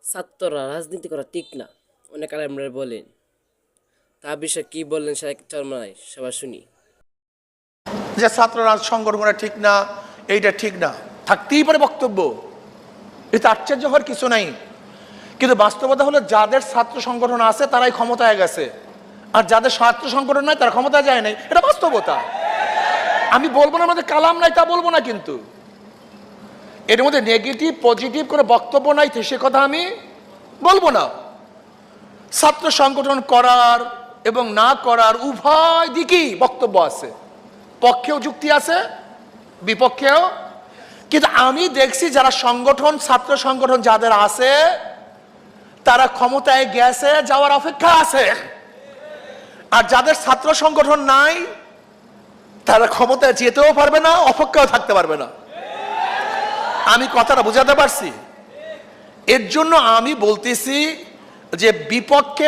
ছাত্ররা রাজনীতি করা ঠিক না, অনেক আলেমরা বলেন। তা বিষয়ে কি বললেন শেখ চরমনাই, সবাই শুনি। যে ছাত্ররা সংগঠন করা ঠিক না, এইটা ঠিক না, থাকতেই পারে বক্তব্য, এটা আশ্চর্য হওয়ার কিছু নাই। কিন্তু বাস্তবতা হলো যাদের ছাত্র সংগঠন আছে তারাই ক্ষমতায় গেছে, আর যাদের ছাত্র সংগঠন নাই তারা ক্ষমতায় যায় নাই। এটা বাস্তবতা। আমি বলবো না আমাদের কালাম নাই, তা বলবো না, কিন্তু এর মধ্যে নেগেটিভ পজিটিভ করে বক্তব্য নাই সে কথা আমি বলবো না। ছাত্র সংগঠন করার এবং না করার উভয় দিকেই বক্তব্য আছে, পক্ষেও যুক্তি আছে, বিপক্ষেও। কিন্তু আমি দেখছি যারা সংগঠন, ছাত্র সংগঠন যাদের আছে তারা ক্ষমতায় গেছে, যাওয়ার অপেক্ষা আছে। আর যাদের ছাত্র সংগঠন নাই তারা ক্ষমতায় যেতেও পারবে না, অপেক্ষাও থাকতে পারবে না। আমি কথাটা বুঝাতে পারছি? এর জন্য আমি বলতেছি যে বিপক্ষে